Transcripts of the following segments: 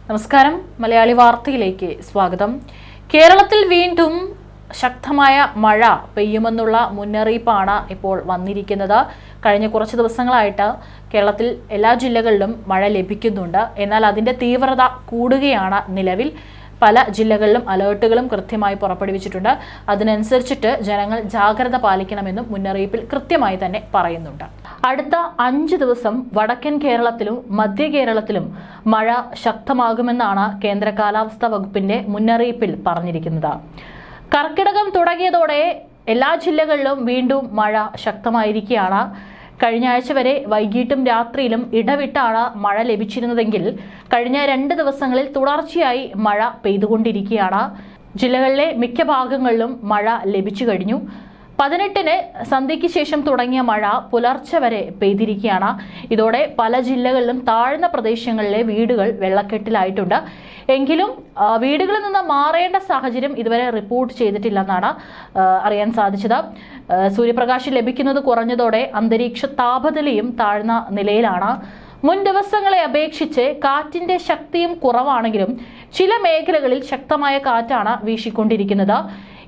നമസ്കാരം, മലയാളി വാർത്തയിലേക്ക് സ്വാഗതം. കേരളത്തിൽ വീണ്ടും ശക്തമായ മഴ പെയ്യുമെന്നുള്ള മുന്നറിയിപ്പാണ് ഇപ്പോൾ വന്നിരിക്കുന്നത്. കഴിഞ്ഞ കുറച്ച് ദിവസങ്ങളായിട്ട് കേരളത്തിൽ എല്ലാ ജില്ലകളിലും മഴ ലഭിക്കുന്നുണ്ട്. എന്നാൽ അതിൻ്റെ തീവ്രത കൂടുകയാണ്. നിലവിൽ പല ജില്ലകളിലും അലേർട്ടുകളും കൃത്യമായി പുറപ്പെടുവിച്ചിട്ടുണ്ട്. അതിനനുസരിച്ചിട്ട് ജനങ്ങൾ ജാഗ്രത പാലിക്കണമെന്നും മുന്നറിയിപ്പിൽ കൃത്യമായി തന്നെ പറയുന്നുണ്ട്. അടുത്ത 5 ദിവസം വടക്കൻ കേരളത്തിലും മധ്യ കേരളത്തിലും മഴ ശക്തമാകുമെന്നാണ് കേന്ദ്ര കാലാവസ്ഥാ വകുപ്പിന്റെ മുന്നറിയിപ്പിൽ പറഞ്ഞിരിക്കുന്നത്. കർക്കിടകം തുടങ്ങിയതോടെ എല്ലാ ജില്ലകളിലും വീണ്ടും മഴ ശക്തമായിരിക്കുകയാണ്. കഴിഞ്ഞ ആഴ്ച വരെ വൈകിട്ടും രാത്രിയിലും ഇടവിട്ടാണ് മഴ ലഭിച്ചിരുന്നതെങ്കിൽ കഴിഞ്ഞ 2 ദിവസങ്ങളിൽ തുടർച്ചയായി മഴ പെയ്തുകൊണ്ടിരിക്കുകയാണ്. ജില്ലകളിലെ മിക്ക ഭാഗങ്ങളിലും മഴ ലഭിച്ചു കഴിഞ്ഞു. 18-ന് സന്ധ്യയ്ക്ക് ശേഷം തുടങ്ങിയ മഴ പുലർച്ചെ വരെ പെയ്തിരിക്കുകയാണ്. ഇതോടെ പല ജില്ലകളിലും താഴ്ന്ന പ്രദേശങ്ങളിലെ വീടുകൾ വെള്ളക്കെട്ടിലായിട്ടുണ്ട്. എങ്കിലും വീടുകളിൽ നിന്ന് മാറേണ്ട സാഹചര്യം ഇതുവരെ റിപ്പോർട്ട് ചെയ്തിട്ടില്ലെന്നാണ് അറിയാൻ സാധിച്ചത്. സൂര്യപ്രകാശം ലഭിക്കുന്നത് കുറഞ്ഞതോടെ അന്തരീക്ഷ താപനിലയും താഴ്ന്ന നിലയിലാണ്. മുൻ ദിവസങ്ങളെ അപേക്ഷിച്ച് കാറ്റിന്റെ ശക്തിയും കുറവാണെങ്കിലും ചില മേഖലകളിൽ ശക്തമായ കാറ്റാണ് വീശിക്കൊണ്ടിരിക്കുന്നത്.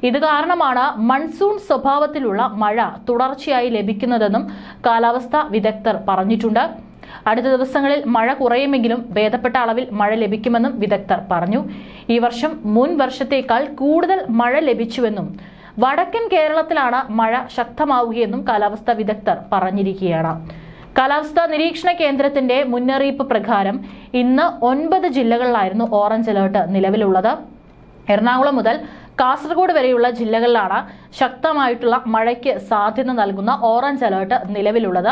ഇത് കാരണമാണ് മൺസൂൺ സ്വഭാവത്തിലുള്ള മഴ തുടർച്ചയായി ലഭിക്കുന്നതെന്നും കാലാവസ്ഥാ വിദഗ്ധർ പറഞ്ഞിട്ടുണ്ട്. അടുത്ത ദിവസങ്ങളിൽ മഴ കുറയുമെങ്കിലും ഭേദപ്പെട്ട അളവിൽ മഴ ലഭിക്കുമെന്നും വിദഗ്ധർ പറഞ്ഞു. ഈ വർഷം മുൻ വർഷത്തേക്കാൾ കൂടുതൽ മഴ ലഭിച്ചുവെന്നും വടക്കൻ കേരളത്തിലാണ് മഴ ശക്തമാവുകയെന്നും കാലാവസ്ഥാ വിദഗ്ധർ പറഞ്ഞിരിക്കുകയാണ്. കാലാവസ്ഥാ നിരീക്ഷണ കേന്ദ്രത്തിന്റെ മുന്നറിയിപ്പ് പ്രകാരം ഇന്ന് 9 ജില്ലകളിലായിരുന്നു ഓറഞ്ച് അലേർട്ട് നിലവിലുള്ളത്. എറണാകുളം മുതൽ കാസർഗോഡ് വരെയുള്ള ജില്ലകളിലാണ് ശക്തമായിട്ടുള്ള മഴയ്ക്ക് സാധ്യത നൽകുന്ന ഓറഞ്ച് അലേർട്ട് നിലവിലുള്ളത്.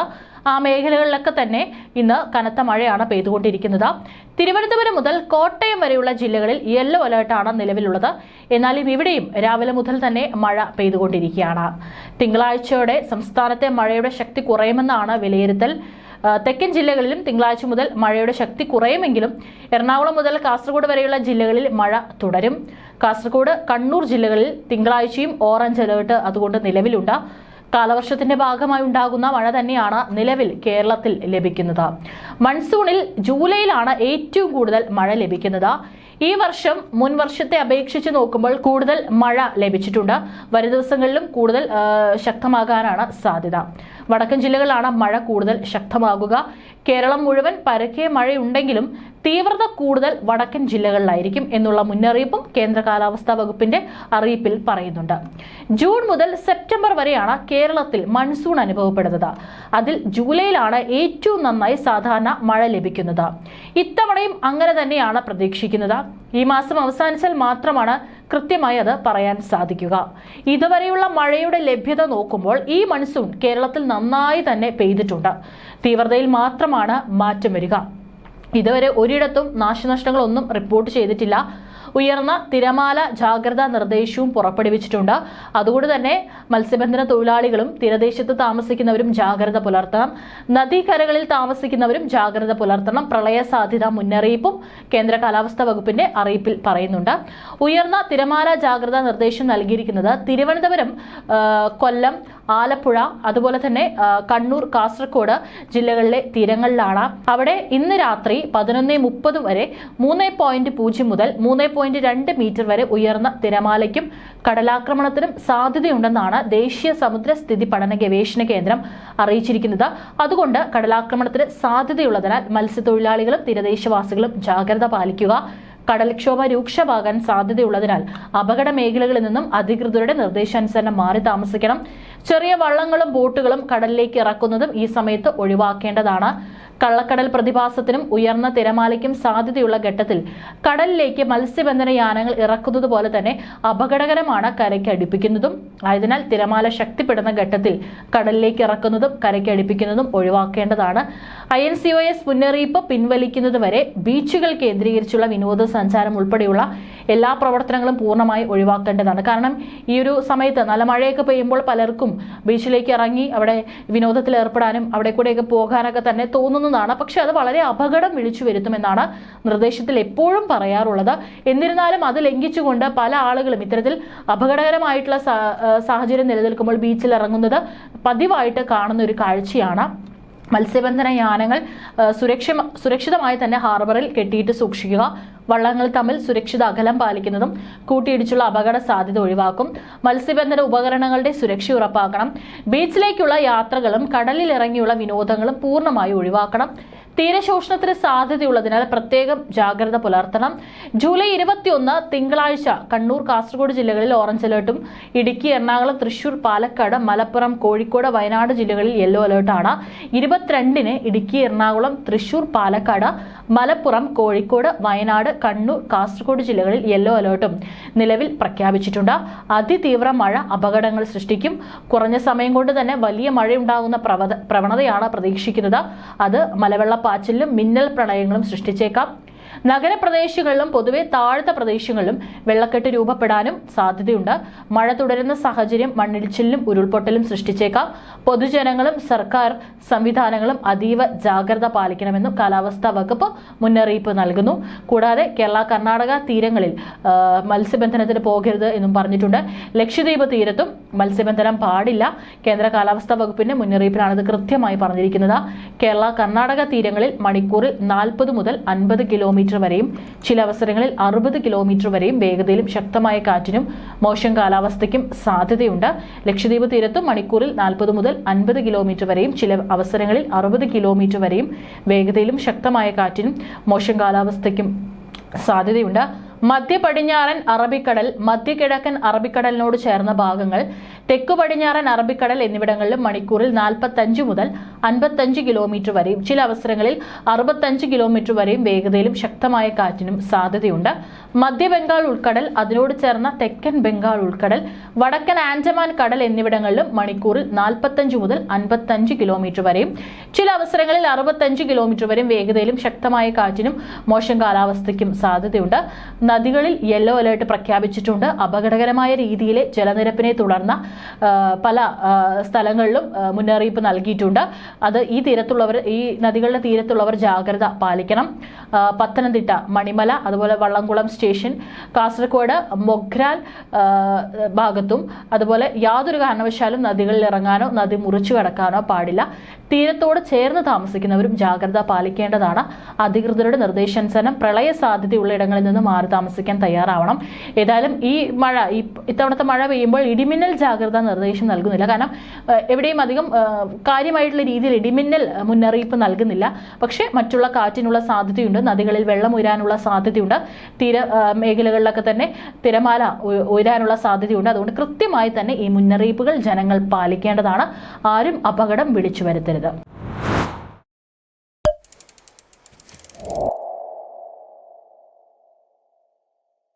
ആ മേഖലകളിലൊക്കെ തന്നെ ഇന്ന് കനത്ത മഴയാണ് പെയ്തുകൊണ്ടിരിക്കുന്നത്. തിരുവനന്തപുരം മുതൽ കോട്ടയം വരെയുള്ള ജില്ലകളിൽ യെല്ലോ അലേർട്ടാണ് നിലവിലുള്ളത്. എന്നാലും ഇവിടെയും രാവിലെ മുതൽ തന്നെ മഴ പെയ്തുകൊണ്ടിരിക്കുകയാണ്. തിങ്കളാഴ്ചയോടെ സംസ്ഥാനത്തെ മഴയുടെ ശക്തി കുറയുമെന്നാണ് വിലയിരുത്തൽ. തെക്കൻ ജില്ലകളിലും തിങ്കളാഴ്ച മുതൽ മഴയുടെ ശക്തി കുറയുമെങ്കിലും എറണാകുളം മുതൽ കാസർഗോഡ് വരെയുള്ള ജില്ലകളിൽ മഴ തുടരും. കാസർഗോഡ്, കണ്ണൂർ ജില്ലകളിൽ തിങ്കളാഴ്ചയും ഓറഞ്ച് അലേർട്ട് അതുകൊണ്ട് നിലവിലുണ്ട്. കാലവർഷത്തിന്റെ ഭാഗമായി ഉണ്ടാകുന്ന മഴ തന്നെയാണ് നിലവിൽ കേരളത്തിൽ ലഭിക്കുന്നത്. മൺസൂണിൽ ജൂലൈയിലാണ് ഏറ്റവും കൂടുതൽ മഴ ലഭിക്കുന്നത്. ഈ വർഷം മുൻ വർഷത്തെ അപേക്ഷിച്ച് നോക്കുമ്പോൾ കൂടുതൽ മഴ ലഭിച്ചിട്ടുണ്ട്. വരും ദിവസങ്ങളിലും കൂടുതൽ ശക്തമാകാനാണ് സാധ്യത. വടക്കൻ ജില്ലകളിലാണ് മഴ കൂടുതൽ ശക്തമാകുക. കേരളം മുഴുവൻ പരക്കെ മഴയുണ്ടെങ്കിലും തീവ്രത കൂടുതൽ വടക്കൻ ജില്ലകളിലായിരിക്കും എന്നുള്ള മുന്നറിയിപ്പും കേന്ദ്ര കാലാവസ്ഥാ വകുപ്പിന്റെ അറിയിപ്പിൽ പറയുന്നുണ്ട്. ജൂൺ മുതൽ സെപ്റ്റംബർ വരെയാണ് കേരളത്തിൽ മൺസൂൺ അനുഭവപ്പെടുന്നത്. അതിൽ ജൂലൈയിലാണ് ഏറ്റവും നന്നായി സാധാരണ മഴ ലഭിക്കുന്നത്. ഇത്തവണയും അങ്ങനെ തന്നെയാണ് പ്രതീക്ഷിക്കുന്നത്. ഈ മാസം അവസാനിച്ചാൽ മാത്രമാണ് കൃത്യമായി അത് പറയാൻ സാധിക്കുക. ഇതുവരെയുള്ള മഴയുടെ ലഭ്യത നോക്കുമ്പോൾ ഈ മൺസൂൺ കേരളത്തിൽ നന്നായി തന്നെ പെയ്തിട്ടുണ്ട്. തീവ്രതയിൽ മാത്രമാണ് മാറ്റം വരിക. ഇതുവരെ ഒരിടത്തും നാശനഷ്ടങ്ങളൊന്നും റിപ്പോർട്ട് ചെയ്തിട്ടില്ല. ഉയർന്ന തിരമാല ജാഗ്രതാ നിർദ്ദേശവും പുറപ്പെടുവിച്ചിട്ടുണ്ട്. അതുകൊണ്ട് തന്നെ മത്സ്യബന്ധന തൊഴിലാളികളും തീരദേശത്ത് താമസിക്കുന്നവരും ജാഗ്രത പുലർത്തണം. നദീകരകളിൽ താമസിക്കുന്നവരും ജാഗ്രത പുലർത്തണം. പ്രളയ സാധ്യതാ മുന്നറിയിപ്പും കേന്ദ്ര കാലാവസ്ഥാ വകുപ്പിന്റെ അറിയിപ്പിൽ പറയുന്നുണ്ട്. ഉയർന്ന തിരമാല ജാഗ്രതാ നിർദ്ദേശം നൽകിയിരിക്കുന്നത് തിരുവനന്തപുരം, കൊല്ലം, ആലപ്പുഴ, അതുപോലെ തന്നെ കണ്ണൂർ, കാസർഗോഡ് ജില്ലകളിലെ തീരങ്ങളിലാണ്. അവിടെ ഇന്ന് രാത്രി 11:30 വരെ 3.0 മുതൽ 3.2 മീറ്റർ വരെ ഉയർന്ന തിരമാലയ്ക്കും കടലാക്രമണത്തിനും സാധ്യതയുണ്ടെന്നാണ് ദേശീയ സമുദ്രസ്ഥിതി പഠന ഗവേഷണ കേന്ദ്രം അറിയിച്ചിരിക്കുന്നത്. അതുകൊണ്ട് കടലാക്രമണത്തിന് സാധ്യതയുള്ളതിനാൽ മത്സ്യത്തൊഴിലാളികളും തീരദേശവാസികളും ജാഗ്രത പാലിക്കുക. കടൽക്ഷോഭ രൂക്ഷമാകാൻ സാധ്യതയുള്ളതിനാൽ അപകട മേഖലകളിൽ നിന്നും അധികൃതരുടെ നിർദ്ദേശാനുസരണം മാറി താമസിക്കണം. ചെറിയ വള്ളങ്ങളും ബോട്ടുകളും കടലിലേക്ക് ഇറക്കുന്നതും ഈ സമയത്ത് ഒഴിവാക്കേണ്ടതാണ്. കള്ളക്കടൽ പ്രതിഭാസത്തിനും ഉയർന്ന തിരമാലയ്ക്കും സാധ്യതയുള്ള ഘട്ടത്തിൽ കടലിലേക്ക് മത്സ്യബന്ധന യാനങ്ങൾ ഇറക്കുന്നത് പോലെ തന്നെ അപകടകരമാണ് കരയ്ക്ക് അടുപ്പിക്കുന്നതും. ആയതിനാൽ തിരമാല ശക്തിപ്പെടുന്ന ഘട്ടത്തിൽ കടലിലേക്ക് ഇറക്കുന്നതും കരയ്ക്ക് അടുപ്പിക്കുന്നതും ഒഴിവാക്കേണ്ടതാണ്. INCOS മുന്നറിയിപ്പ് പിൻവലിക്കുന്നതുവരെ ബീച്ചുകൾ കേന്ദ്രീകരിച്ചുള്ള വിനോദസഞ്ചാരം ഉൾപ്പെടെയുള്ള എല്ലാ പ്രവർത്തനങ്ങളും പൂർണ്ണമായി ഒഴിവാക്കേണ്ടതാണ്. കാരണം ഈ ഒരു സമയത്ത് നല്ല മഴയൊക്കെ പെയ്യുമ്പോൾ പലർക്കും ബീച്ചിലേക്ക് ഇറങ്ങി അവിടെ വിനോദത്തിൽ ഏർപ്പെടാനും അവിടെ കൂടെയൊക്കെ പോകാനൊക്കെ തന്നെ തോന്നുന്നതാണ്. പക്ഷെ അത് വളരെ അപകടം വിളിച്ചു വരുത്തുമെന്നാണ് നിർദ്ദേശത്തിൽ എപ്പോഴും പറയാറുള്ളത്. എന്നിരുന്നാലും അത് ലംഘിച്ചുകൊണ്ട് പല ആളുകളും ഇത്തരത്തിൽ അപകടകരമായിട്ടുള്ള സാഹചര്യം നിലനിൽക്കുമ്പോൾ ബീച്ചിൽ ഇറങ്ങുന്നത് പതിവായിട്ട് കാണുന്ന ഒരു കാഴ്ചയാണ്. മത്സ്യബന്ധന യാനങ്ങൾ സുരക്ഷിതമായി തന്നെ ഹാർബറിൽ കെട്ടിയിട്ട് സൂക്ഷിക്കുക. വള്ളങ്ങൾ തമ്മിൽ സുരക്ഷിത അകലം പാലിക്കുന്നതും കൂട്ടിയിടിച്ചുള്ള അപകട സാധ്യത ഒഴിവാക്കും. മത്സ്യബന്ധന ഉപകരണങ്ങളുടെ സുരക്ഷ ഉറപ്പാക്കണം. ബീച്ചിലേക്കുള്ള യാത്രകളും കടലിൽ ഇറങ്ങിയുള്ള വിനോദങ്ങളും പൂർണ്ണമായി ഒഴിവാക്കണം. തീരശോഷണത്തിന് സാധ്യതയുള്ളതിനാൽ പ്രത്യേകം ജാഗ്രത പുലർത്തണം. ജൂലൈ 21 തിങ്കളാഴ്ച കണ്ണൂർ, കാസർഗോഡ് ജില്ലകളിൽ ഓറഞ്ച് അലേർട്ടും ഇടുക്കി, എറണാകുളം, തൃശൂർ, പാലക്കാട്, മലപ്പുറം, കോഴിക്കോട്, വയനാട് ജില്ലകളിൽ യെല്ലോ അലേർട്ടാണ്. 22 ഇടുക്കി, എറണാകുളം, തൃശൂർ, പാലക്കാട്, മലപ്പുറം, കോഴിക്കോട്, വയനാട്, കണ്ണൂർ, കാസർഗോഡ് ജില്ലകളിൽ യെല്ലോ അലേർട്ടും നിലവിൽ പ്രഖ്യാപിച്ചിട്ടുണ്ട്. അതിതീവ്ര മഴ അപകടങ്ങൾ സൃഷ്ടിക്കും. കുറഞ്ഞ സമയം കൊണ്ട് തന്നെ വലിയ മഴയുണ്ടാകുന്ന പ്രവണതയാണ് പ്രതീക്ഷിക്കുന്നത്. അത് മലവെള്ളപ്പാച്ചിലും മിന്നൽ പ്രളയങ്ങളും സൃഷ്ടിച്ചേക്കാം. നഗരപ്രദേശങ്ങളിലും പൊതുവെ താഴ്ന്ന പ്രദേശങ്ങളിലും വെള്ളക്കെട്ട് രൂപപ്പെടാനും സാധ്യതയുണ്ട്. മഴ തുടരുന്ന സാഹചര്യം മണ്ണിടിച്ചിലിനും ഉരുൾപൊട്ടലും സൃഷ്ടിച്ചേക്കാം. പൊതുജനങ്ങളും സർക്കാർ സംവിധാനങ്ങളും അതീവ ജാഗ്രത പാലിക്കണമെന്നും കാലാവസ്ഥാ വകുപ്പ് മുന്നറിയിപ്പ് നൽകുന്നു. കൂടാതെ കേരള, കർണാടക തീരങ്ങളിൽ മത്സ്യബന്ധനത്തിന് പോകരുത് എന്നും പറഞ്ഞിട്ടുണ്ട്. ലക്ഷദ്വീപ് തീരത്തും മത്സ്യബന്ധനം പാടില്ല. കേന്ദ്ര കാലാവസ്ഥാ വകുപ്പിന്റെ മുന്നറിയിപ്പിലാണ് ഇത് കൃത്യമായി പറഞ്ഞിരിക്കുന്നത്. കേരള, കർണാടക തീരങ്ങളിൽ മണിക്കൂറിൽ 40 മുതൽ 50 കിലോമീറ്റർ വരെയും ചില അവസരങ്ങളിൽ 60 കിലോമീറ്റർ വരെയും വേഗതയിലും ശക്തമായ കാറ്റിനും മോശം കാലാവസ്ഥയ്ക്കും സാധ്യതയുണ്ട്. ലക്ഷദ്വീപ് തീരത്തും മണിക്കൂറിൽ 40 മുതൽ 50 കിലോമീറ്റർ വരെയും ചില അവസരങ്ങളിൽ 60 കിലോമീറ്റർ വരെയും വേഗതയിലും ശക്തമായ കാറ്റിനും മോശം കാലാവസ്ഥയ്ക്കും സാധ്യതയുണ്ട്. മധ്യ പടിഞ്ഞാറൻ അറബിക്കടൽ, മധ്യകിഴക്കൻ അറബിക്കടലിനോട് ചേർന്ന ഭാഗങ്ങൾ, തെക്കു പടിഞ്ഞാറൻ അറബിക്കടൽ എന്നിവിടങ്ങളിലും മണിക്കൂറിൽ 45 മുതൽ 55 കിലോമീറ്റർ വരെയും ചില അവസരങ്ങളിൽ 65 കിലോമീറ്റർ വരെയും വേഗതയിലും ശക്തമായ കാറ്റിനും സാധ്യതയുണ്ട്. മധ്യ ബംഗാൾ ഉൾക്കടൽ, അതിനോട് ചേർന്ന തെക്കൻ ബംഗാൾ ഉൾക്കടൽ, വടക്കൻ ആൻഡമാൻ കടൽ എന്നിവിടങ്ങളിലും മണിക്കൂറിൽ 45 മുതൽ 55 കിലോമീറ്റർ വരെയും ചില അവസരങ്ങളിൽ 65 കിലോമീറ്റർ വരെയും വേഗതയിലും ശക്തമായ കാറ്റിനും മോശം കാലാവസ്ഥയ്ക്കും സാധ്യതയുണ്ട്. നദികളിൽ യെല്ലോ അലേർട്ട് പ്രഖ്യാപിച്ചിട്ടുണ്ട്. അപകടകരമായ രീതിയിലെ ജലനിരപ്പിനെ തുടർന്ന് പല സ്ഥലങ്ങളിലും മുന്നറിയിപ്പ് നൽകിയിട്ടുണ്ട്. അത് ഈ നദികളുടെ തീരത്തുള്ളവർ ജാഗ്രത പാലിക്കണം. പത്തനംതിട്ട, മണിമല, അതുപോലെ വള്ളംകുളം സ്റ്റേഷൻ, കാസർഗോഡ്, മൊഗ്രാൽ ഭാഗത്തും അതുപോലെ യാതൊരു കാരണവശാലും നദികളിൽ ഇറങ്ങാനോ നദി മുറിച്ചു കടക്കാനോ പാടില്ല. തീരത്തോട് ചേർന്ന് താമസിക്കുന്നവരും ജാഗ്രത പാലിക്കേണ്ടതാണ്. അധികൃതരുടെ നിർദ്ദേശാനുസരണം പ്രളയ സാധ്യതയുള്ള ഇടങ്ങളിൽ നിന്ന് മാറി താമസിക്കാൻ തയ്യാറാവണം. ഏതായാലും ഇത്തവണത്തെ മഴ പെയ്യുമ്പോൾ ഇടിമിന്നൽ ജാഗ്രതാ നിർദ്ദേശം നൽകുന്നില്ല. കാരണം എവിടെയും അധികം കാര്യമായിട്ടുള്ള രീതിയിൽ ഇടിമിന്നൽ മുന്നറിയിപ്പ് നൽകുന്നില്ല. പക്ഷേ മറ്റുള്ള കാറ്റിനുള്ള സാധ്യതയുണ്ട്. നദികളിൽ വെള്ളം ഉയരാനുള്ള സാധ്യതയുണ്ട്. തീര മേഖലകളിലൊക്കെ തന്നെ തിരമാല ഉയരാനുള്ള സാധ്യതയുണ്ട്. അതുകൊണ്ട് കൃത്യമായി തന്നെ ഈ മുന്നറിയിപ്പുകൾ ജനങ്ങൾ പാലിക്കേണ്ടതാണ്. ആരും അപകടം വിളിച്ചു വരുത്തരുത്.